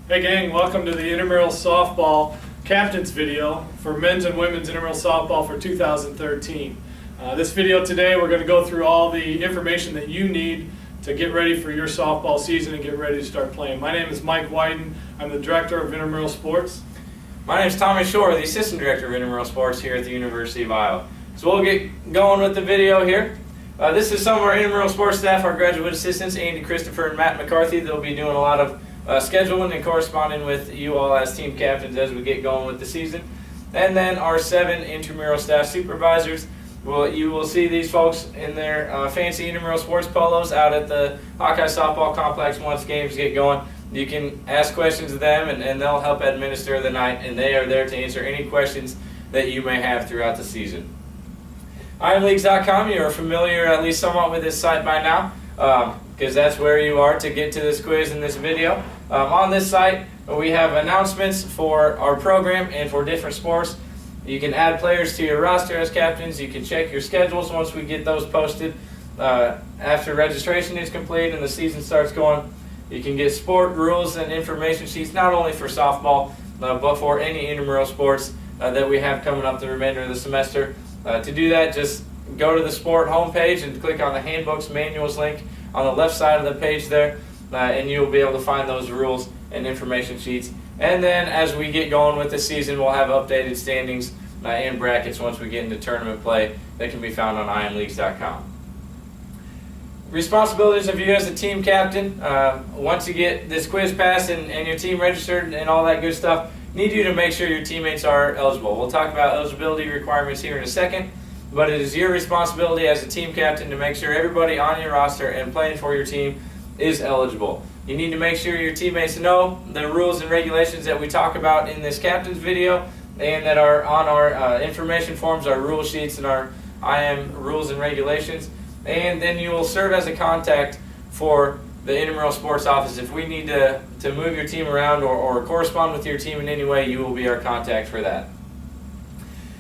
Hey gang, welcome to the Intramural Softball Captains video for men's and women's intramural softball for 2013. This video today we're going to go through all the information that you need to get ready for your softball season and get ready to start playing. My name is Mike Wyden. I'm the Director of Intramural Sports. My name is Tommy Shore, the Assistant Director of Intramural Sports here at the University of Iowa. So we'll get going with the video here. This is some of our intramural sports staff, our graduate assistants, Andy Christopher and Matt McCarthy. They'll be doing a lot of scheduling and corresponding with you all as team captains as we get going with the season. And then our 7 intramural staff supervisors. You will see these folks in their fancy intramural sports polos out at the Hawkeye Softball Complex once games get going. You can ask questions of them and they'll help administer the night, and they are there to answer any questions that you may have throughout the season. IamLeagues.com, you are familiar at least somewhat with this site by now, because that's where you are to get to this quiz in this video. On this site, we have announcements for our program and for different sports. You can add players to your roster as captains. You can check your schedules once we get those posted. After registration is complete and the season starts going, you can get sport rules and information sheets not only for softball, but for any intramural sports that we have coming up the remainder of the semester. To do that, just go to the sport homepage and click on the handbooks manuals link on the left side of the page there, and you'll be able to find those rules and information sheets. And then as we get going with the season, we'll have updated standings and brackets once we get into tournament play that can be found on IamLeagues.com. Responsibilities of you as a team captain. Once you get this quiz passed and your team registered and all that good stuff, need you to make sure your teammates are eligible. We'll talk about eligibility requirements here in a second, but it is your responsibility as a team captain to make sure everybody on your roster and playing for your team is eligible. You need to make sure your teammates know the rules and regulations that we talk about in this captain's video and that are on our information forms, our rule sheets, and our IM rules and regulations. And then you will serve as a contact for the intramural sports office. If we need to move your team around or correspond with your team in any way, you will be our contact for that.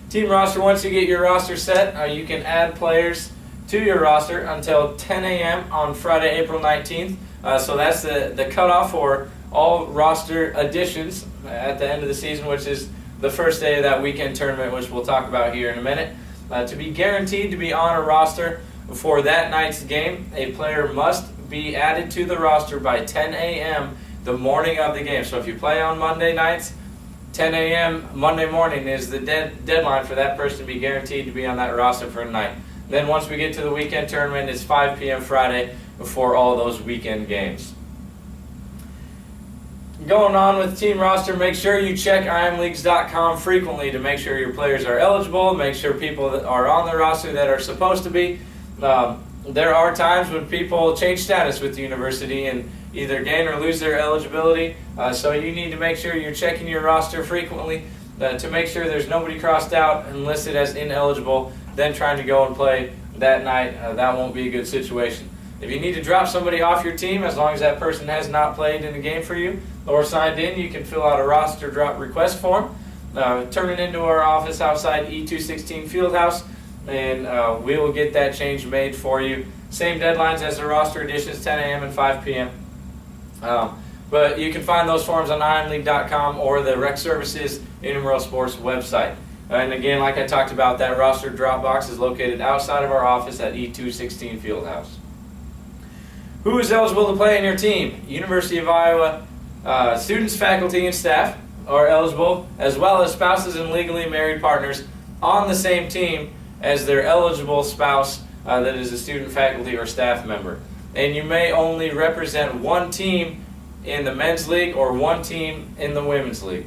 Team roster, once you get your roster set, you can add players to your roster until 10 a.m. on Friday, April 19th. So that's the cutoff for all roster additions at the end of the season, which is the first day of that weekend tournament, which we'll talk about here in a minute. To be guaranteed to be on a roster for that night's game, a player must be added to the roster by 10 a.m. the morning of the game. So if you play on Monday nights, 10 a.m. Monday morning is the deadline for that person to be guaranteed to be on that roster for a night. Then once we get to the weekend tournament, it's 5 p.m. Friday for all those weekend games. Going on with team roster, make sure you check IamLeagues.com frequently to make sure your players are eligible, make sure people that are on the roster that are supposed to be. There are times when people change status with the university and either gain or lose their eligibility, so you need to make sure you're checking your roster frequently to make sure there's nobody crossed out and listed as ineligible, then trying to go and play that night. That won't be a good situation. If you need to drop somebody off your team, as long as that person has not played in a game for you or signed in, you can fill out a roster drop request form, turn it into our office outside E216 Fieldhouse, and we will get that change made for you. Same deadlines as the roster additions, 10 a.m. and 5 p.m. But you can find those forms on IamLeague.com or the Rec Services Intramural Sports website. And again, like I talked about, that roster drop box is located outside of our office at E216 Fieldhouse. Who is eligible to play in your team? University of Iowa students, faculty, and staff are eligible, as well as spouses and legally married partners on the same team as their eligible spouse that is a student, faculty, or staff member. And you may only represent one team in the men's league or one team in the women's league.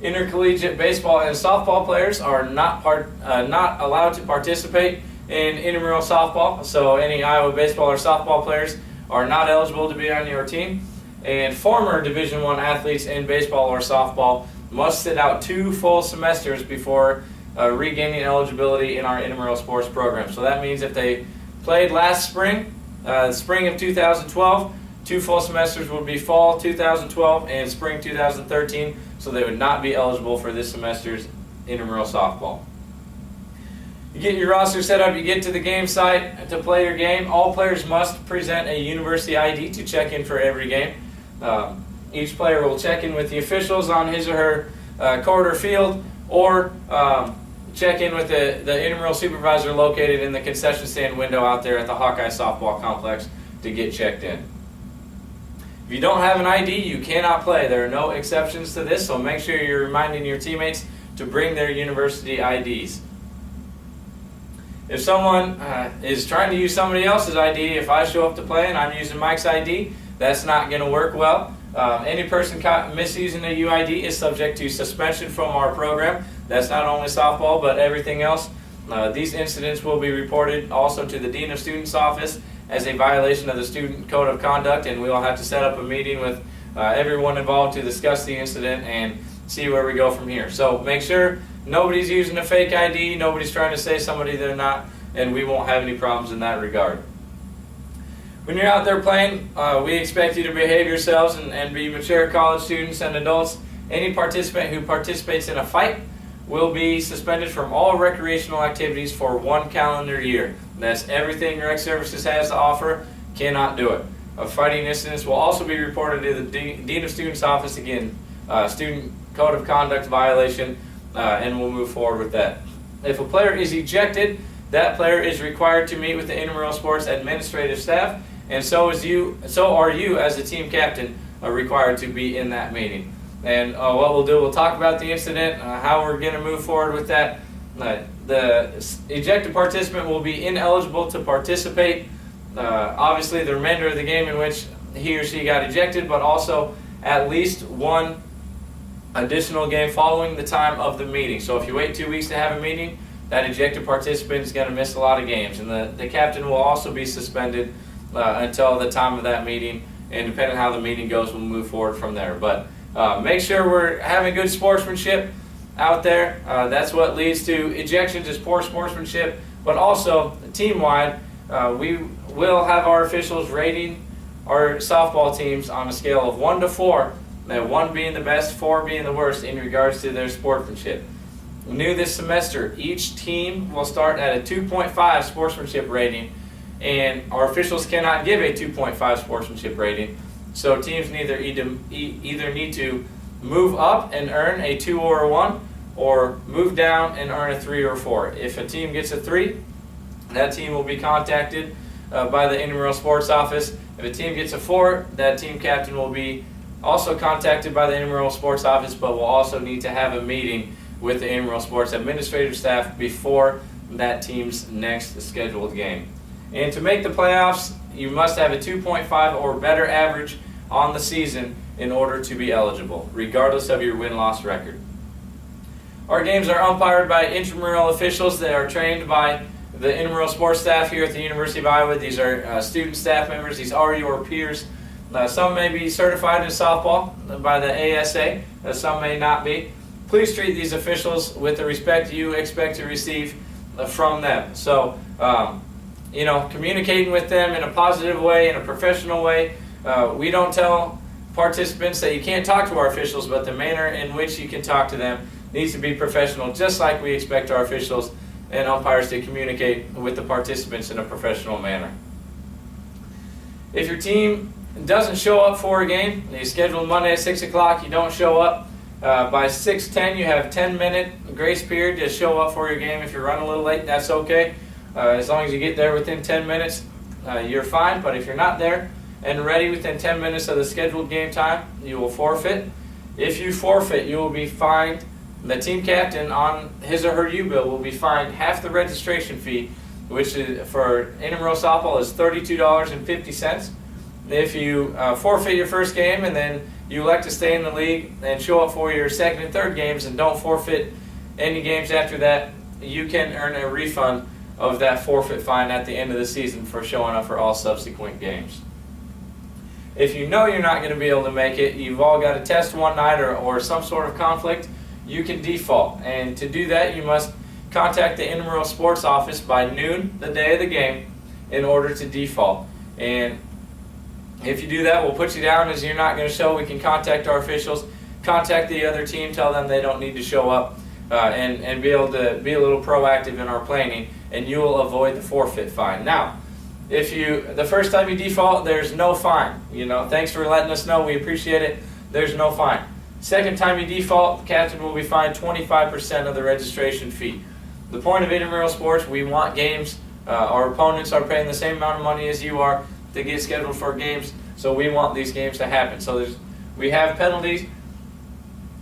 Intercollegiate baseball and softball players are not allowed to participate in intramural softball, so any Iowa baseball or softball players are not eligible to be on your team. And former Division I athletes in baseball or softball must sit out 2 full semesters before regaining eligibility in our intramural sports program. So that means if they played last spring, spring of 2012, 2 full semesters would be fall 2012 and spring 2013, so they would not be eligible for this semester's intramural softball. You get your roster set up, you get to the game site to play your game. All players must present a university ID to check in for every game. each player will check in with the officials on his or her court or field, or check in with the intramural supervisor located in the concession stand window out there at the Hawkeye softball complex to get checked in. If you don't have an ID, you cannot play. There are no exceptions to this, so make sure you're reminding your teammates to bring their university IDs. If someone is trying to use somebody else's ID, if I show up to play and I'm using Mike's ID, that's not going to work well. Any person caught misusing a UID is subject to suspension from our program. That's not only softball, but everything else. These incidents will be reported also to the Dean of Students' office as a violation of the Student Code of Conduct, and we will have to set up a meeting with everyone involved to discuss the incident and see where we go from here. So make sure nobody's using a fake ID, nobody's trying to say somebody they're not, and we won't have any problems in that regard. When you're out there playing, we expect you to behave yourselves and be mature college students and adults. Any participant who participates in a fight will be suspended from all recreational activities for 1 calendar year. That's everything Rec Services has to offer. Cannot do it. Fighting incidents will also be reported to the Dean of Students' office. Again, Student Code of Conduct violation, and we'll move forward with that. If a player is ejected, that player is required to meet with the intramural sports administrative staff, and so are you as the team captain required to be in that meeting. And what we'll do, we'll talk about the incident, how we're going to move forward with that. The ejected participant will be ineligible to participate, obviously the remainder of the game in which he or she got ejected, but also at least one additional game following the time of the meeting. So if you wait 2 weeks to have a meeting, that ejected participant is going to miss a lot of games. And the captain will also be suspended until the time of that meeting, and depending on how the meeting goes, we'll move forward from there. But make sure we're having good sportsmanship out there. That's what leads to ejections, is poor sportsmanship, but also team-wide, we will have our officials rating our softball teams on a scale of 1 to 4, 1 being the best, 4 being the worst in regards to their sportsmanship. New this semester, each team will start at a 2.5 sportsmanship rating, and our officials cannot give a 2.5 sportsmanship rating. So teams either need to move up and earn a 2 or a 1, or move down and earn a 3 or 4. If a team gets a 3, that team will be contacted by the intramural sports office. If a team gets a 4, that team captain will be also contacted by the intramural sports office, but will also need to have a meeting with the intramural sports administrative staff before that team's next scheduled game. And to make the playoffs, you must have a 2.5 or better average on the season in order to be eligible, regardless of your win-loss record. Our games are umpired by intramural officials that are trained by the intramural sports staff here at the University of Iowa. These are student staff members. These are your peers. Some may be certified in softball by the ASA. Some may not be. Please treat these officials with the respect you expect to receive from them. So, communicating with them in a positive way, in a professional way. We don't tell participants that you can't talk to our officials, but the manner in which you can talk to them needs to be professional, just like we expect our officials and umpires to communicate with the participants in a professional manner. If your team doesn't show up for a game, you scheduled Monday at 6 o'clock, you don't show up, by 6:10 you have a 10-minute grace period to show up for your game. If you're running a little late, that's okay. As long as you get there within 10 minutes, you're fine. But if you're not there and ready within 10 minutes of the scheduled game time, you will forfeit. If you forfeit, you will be fined. The team captain on his or her U-bill will be fined half the registration fee, which is, for intramural softball, is $32.50. If you forfeit your first game and then you elect to stay in the league and show up for your second and third games and don't forfeit any games after that, you can earn a refund of that forfeit fine at the end of the season for showing up for all subsequent games. If you know you're not going to be able to make it, you've all got a test one night or some sort of conflict, you can default. And to do that, you must contact the intramural sports office by noon the day of the game in order to default. And if you do that, we'll put you down as you're not going to show. We can contact our officials, contact the other team, tell them they don't need to show up, and be able to be a little proactive in our planning, and you will avoid the forfeit fine. Now, if the first time you default, there's no fine. Thanks for letting us know. We appreciate it. there's no fine. Second time you default, the captain will be fined 25% of the registration fee. The point of intramural sports, we want games. Our opponents are paying the same amount of money as you are to get scheduled for games, so we want these games to happen. So we have penalties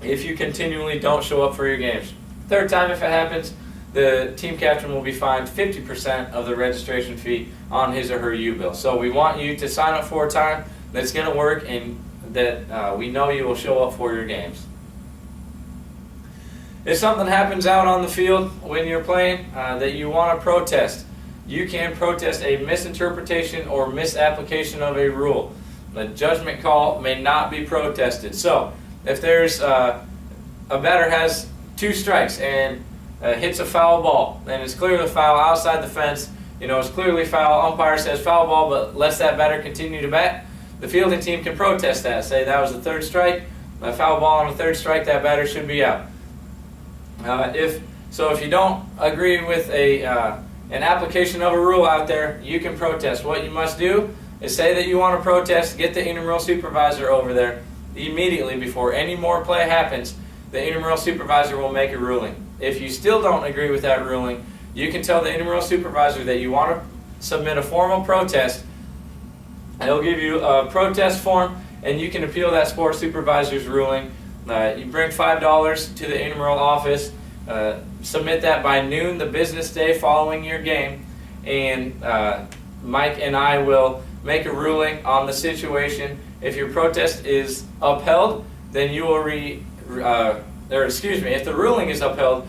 if you continually don't show up for your games. Third time, if it happens, the team captain will be fined 50% of the registration fee on his or her U-bill. So we want you to sign up for a time that's going to work and that we know you will show up for your games. If something happens out on the field when you're playing that you want to protest, you can protest a misinterpretation or misapplication of a rule. The judgment call may not be protested. So if there's a batter has 2 strikes and hits a foul ball, and it's clearly a foul outside the fence, it's clearly foul, umpire says foul ball, but lets that batter continue to bat, the fielding team can protest that. Say that was the 3rd strike, a foul ball on the 3rd strike, that batter should be out. If you don't agree with an application of a rule out there, you can protest. What you must do is say that you want to protest, get the intramural supervisor over there immediately before any more play happens. The intramural supervisor will make a ruling. If you still don't agree with that ruling, you can tell the intramural supervisor that you want to submit a formal protest. He'll give you a protest form, and you can appeal that sports supervisor's ruling. You bring $5 to the intramural office, submit that by noon the business day following your game, and Mike and I will make a ruling on the situation. If your protest is upheld, then you will if the ruling is upheld,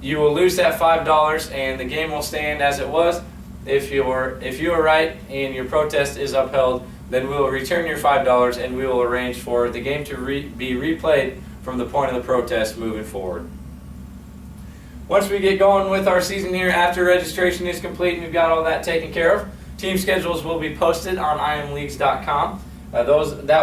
you will lose that $5 and the game will stand as it was. If you are right and your protest is upheld, then we will return your $5 and we will arrange for the game to be replayed from the point of the protest moving forward. Once we get going with our season here, after registration is complete and we've got all that taken care of, team schedules will be posted on imleagues.com. That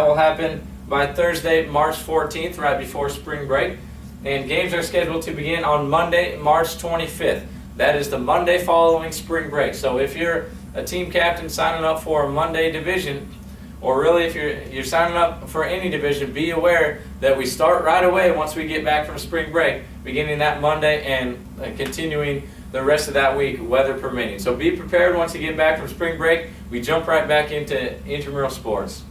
will happen by Thursday, March 14th, right before spring break. And games are scheduled to begin on Monday, March 25th. That is the Monday following spring break. So if you're a team captain signing up for a Monday division, or really if you're signing up for any division, be aware that we start right away once we get back from spring break, beginning that Monday and continuing the rest of that week, weather permitting. So be prepared once you get back from spring break. We jump right back into intramural sports.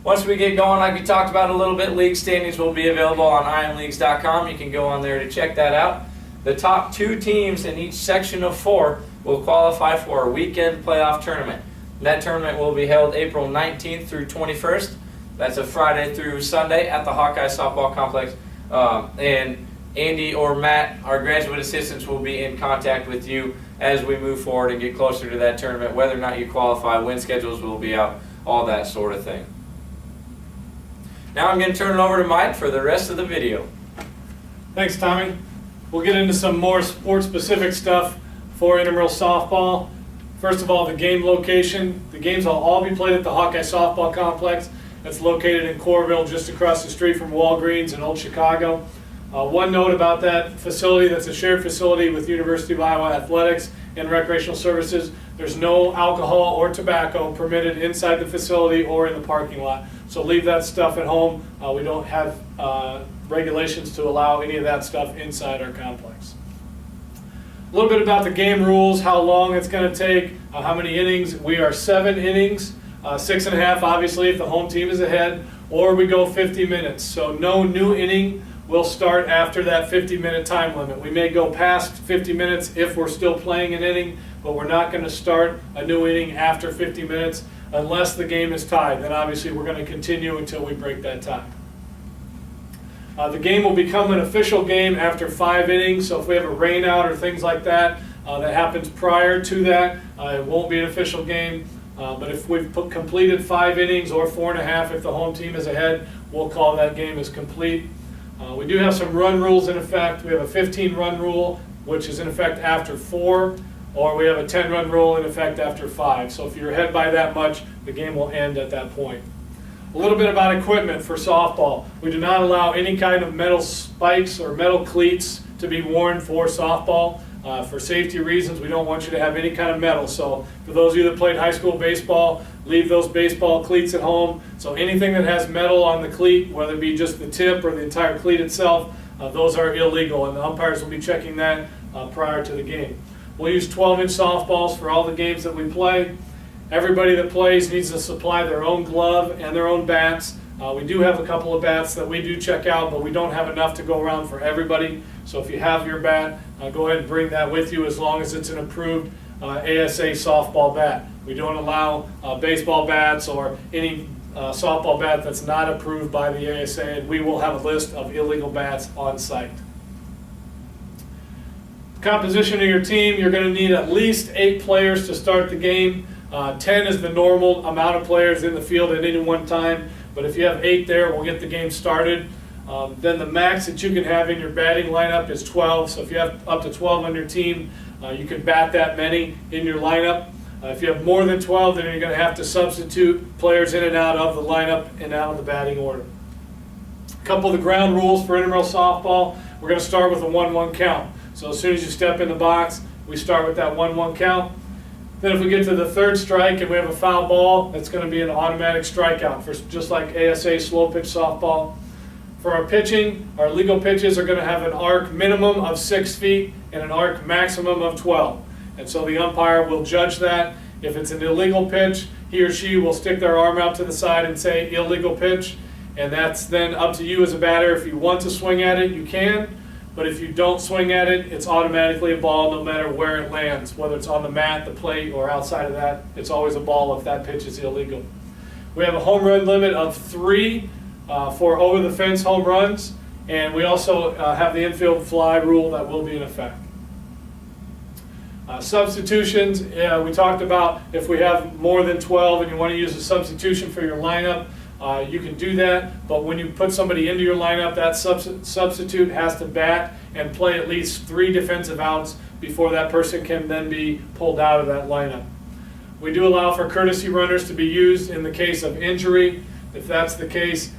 Once we get going, like we talked about a little bit, league standings will be available on imleagues.com. You can go on there to check that out. The top 2 teams in each section of 4 will qualify for a weekend playoff tournament. That tournament will be held April 19th through 21st. That's a Friday through Sunday at the Hawkeye Softball Complex. And Andy or Matt, our graduate assistants, will be in contact with you as we move forward and get closer to that tournament, whether or not you qualify, when schedules will be out, all that sort of thing. Now I'm going to turn it over to Mike for the rest of the video. Thanks, Tommy. We'll get into some more sports-specific stuff for intramural softball. First of all, the game location. The games will all be played at the Hawkeye Softball Complex. That's located in Coralville, just across the street from Walgreens in Old Chicago. One note about that facility, that's a shared facility with University of Iowa Athletics and Recreational Services. There's no alcohol or tobacco permitted inside the facility or in the parking lot. So leave that stuff at home. We don't have regulations to allow any of that stuff inside our complex. A little bit about the game rules, how long it's going to take, how many innings. We are 7 innings, 6.5 obviously if the home team is ahead, or we go 50 minutes. So no new inning will start after that 50-minute time limit. We may go past 50 minutes if we're still playing an inning, but we're not going to start a new inning after 50 minutes unless the game is tied. Then obviously we're going to continue until we break that tie. The game will become an official game after 5 innings, so if we have a rain out or things like that, that happens prior to that, it won't be an official game. But if we've completed 5 innings or 4.5 if the home team is ahead, we'll call that game as complete. We do have some run rules in effect. We have a 15-run rule, which is in effect after 4, or we have a 10-run rule in effect after 5. So if you're ahead by that much, the game will end at that point. A little bit about equipment for softball. We do not allow any kind of metal spikes or metal cleats to be worn for softball. For safety reasons, we don't want you to have any kind of metal. So for those of you that played high school baseball, leave those baseball cleats at home. So anything that has metal on the cleat, whether it be just the tip or the entire cleat itself, those are illegal, and the umpires will be checking that prior to the game. We'll use 12-inch softballs for all the games that we play. Everybody that plays needs to supply their own glove and their own bats. We do have a couple of bats that we do check out, but we don't have enough to go around for everybody. So if you have your bat, go ahead and bring that with you, as long as it's an approved ASA softball bat. We don't allow baseball bats or any softball bat that's not approved by the ASA, and we will have a list of illegal bats on site. Composition of your team, you're going to need at least 8 players to start the game. 10 is the normal amount of players in the field at any one time, but if you have 8 there, we'll get the game started. Then the max that you can have in your batting lineup is 12, so if you have up to 12 on your team, you can bat that many in your lineup. If you have more than 12, then you're going to have to substitute players in and out of the lineup and out of the batting order. A couple of the ground rules for intramural softball. We're going to start with a 1-1 count. So as soon as you step in the box, we start with that 1-1 count. Then if we get to the 3rd strike and we have a foul ball, that's going to be an automatic strikeout, for just like ASA slow pitch softball. For our pitching, our legal pitches are going to have an arc minimum of 6 feet and an arc maximum of 12. And so the umpire will judge that. If it's an illegal pitch, he or she will stick their arm out to the side and say illegal pitch. And that's then up to you as a batter. If you want to swing at it, you can. But if you don't swing at it, it's automatically a ball no matter where it lands. Whether it's on the mat, the plate, or outside of that, it's always a ball if that pitch is illegal. We have a home run limit of 3 for over-the-fence home runs. And we also have the infield fly rule that will be in effect. Substitutions, we talked about if we have more than 12 and you want to use a substitution for your lineup, you can do that, but when you put somebody into your lineup, that substitute has to bat and play at least 3 defensive outs before that person can then be pulled out of that lineup. We do allow for courtesy runners to be used in the case of injury. If that's the case,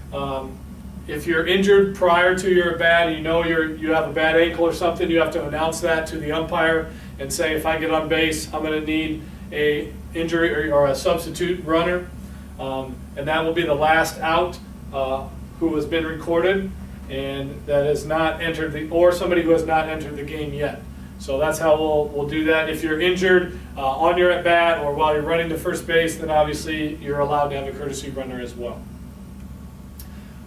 if you're injured prior to your bat, you know you have a bad ankle or something, you have to announce that to the umpire and say, if I get on base, I'm going to need a injury or a substitute runner. And that will be the last out who has been recorded and that has not entered or somebody who has not entered the game yet. So that's how we'll do that. If you're injured on your at bat or while you're running to first base, then obviously you're allowed to have a courtesy runner as well.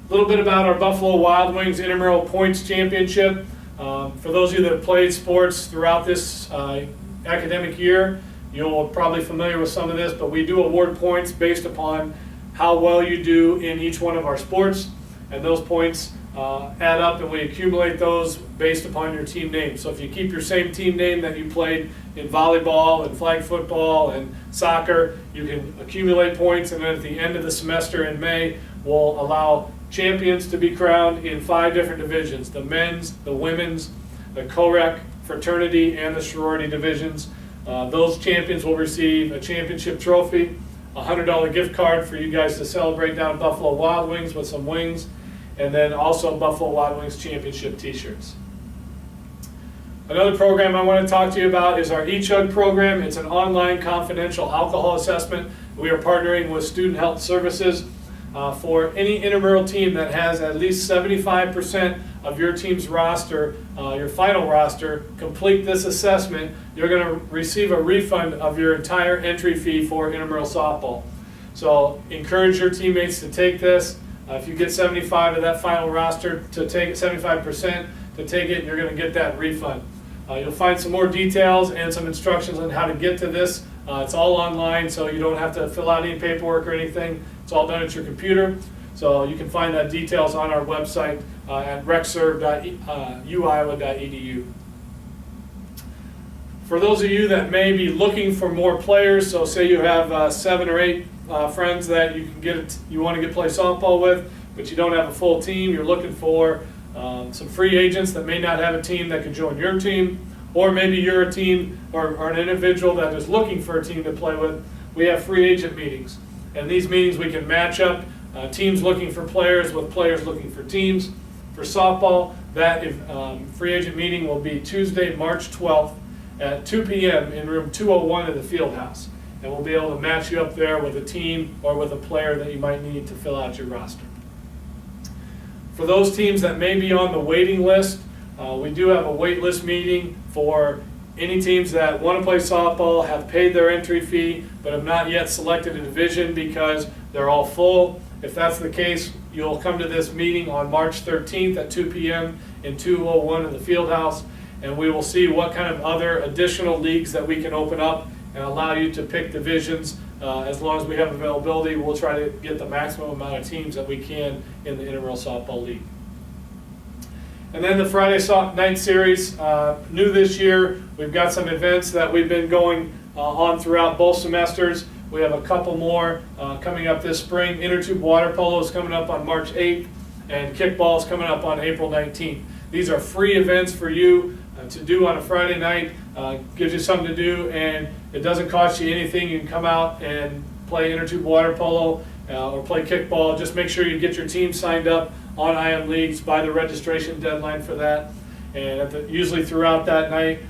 A little bit about our Buffalo Wild Wings Intramural Points Championship. For those of you that have played sports throughout this academic year, you're probably familiar with some of this, but we do award points based upon how well you do in each one of our sports, and those points add up and we accumulate those based upon your team name. So if you keep your same team name that you played in volleyball and flag football and soccer, you can accumulate points, and then at the end of the semester in May, we'll allow champions to be crowned in 5 different divisions: the men's, the women's, the co-rec, fraternity, and the sorority divisions. Those champions will receive a championship trophy, a $100 gift card for you guys to celebrate down at Buffalo Wild Wings with some wings, and then also Buffalo Wild Wings championship t-shirts. Another program I want to talk to you about is our eChug program. It's an online confidential alcohol assessment. We are partnering with Student Health Services. For any intramural team that has at least 75% of your team's roster, your final roster, complete this assessment, you're going to receive a refund of your entire entry fee for intramural softball. So encourage your teammates to take this. If you get 75 of that final roster to take it, 75% to take it, you're going to get that refund. You'll find some more details and some instructions on how to get to this. It's all online, so you don't have to fill out any paperwork or anything. It's all done at your computer. So you can find that details on our website at recserve.uiowa.edu. For those of you that may be looking for more players, so say you have 7 or 8 friends that you can you want to play softball with, but you don't have a full team, you're looking for some free agents that may not have a team that can join your team, or maybe you're a team or an individual that is looking for a team to play with. We have free agent meetings. And these meetings we can match up teams looking for players with players looking for teams. For softball, that free agent meeting will be Tuesday, March 12th at 2 p.m. in room 201 of the field house. And we'll be able to match you up there with a team or with a player that you might need to fill out your roster. For those teams that may be on the waiting list, we do have a wait list meeting for any teams that want to play softball, have paid their entry fee, but have not yet selected a division because they're all full. If that's the case, you'll come to this meeting on March 13th at 2 p.m. in 201 in the field house, and we will see what kind of other additional leagues that we can open up and allow you to pick divisions. As long as we have availability, we'll try to get the maximum amount of teams that we can in the Intramural Softball League. And then the Friday night series, new this year, we've got some events that we've been going on throughout both semesters. We have a couple more coming up this spring. Intertube water polo is coming up on March 8th, and kickball is coming up on April 19th. These are free events for you to do on a Friday night. Gives you something to do, and it doesn't cost you anything. You can come out and play intertube water polo or play kickball. Just make sure you get your team signed up on IM Leagues by the registration deadline for that. And usually throughout that night,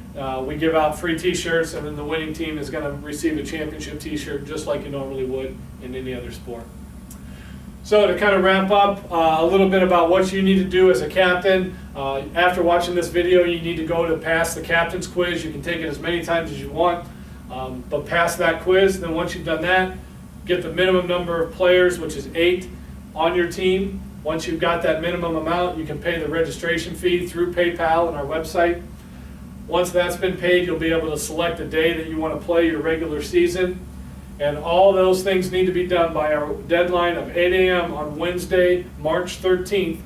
we give out free t-shirts, and then the winning team is going to receive a championship t-shirt just like you normally would in any other sport. So to kind of wrap up, a little bit about what you need to do as a captain. After watching this video, you need to go to pass the captain's quiz. You can take it as many times as you want, but pass that quiz. Then once you've done that, get the minimum number of players, which is 8, on your team. Once you've got that minimum amount, you can pay the registration fee through PayPal on our website. Once that's been paid, you'll be able to select a day that you want to play your regular season. And all those things need to be done by our deadline of 8 a.m. on Wednesday, March 13th,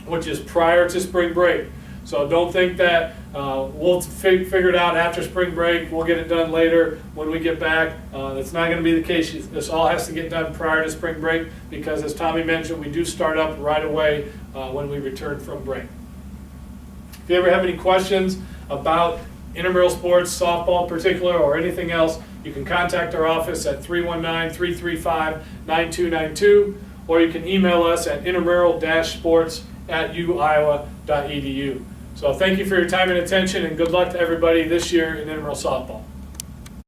which is prior to spring break. So don't think that we'll figure it out after spring break, we'll get it done later when we get back. That's not going to be the case. This all has to get done prior to spring break because, as Tommy mentioned, we do start up right away when we return from break. If you ever have any questions about intramural sports, softball in particular, or anything else, you can contact our office at 319-335-9292, or you can email us at intramural-sports@uiowa.edu. So thank you for your time and attention, and good luck to everybody this year in intramural softball.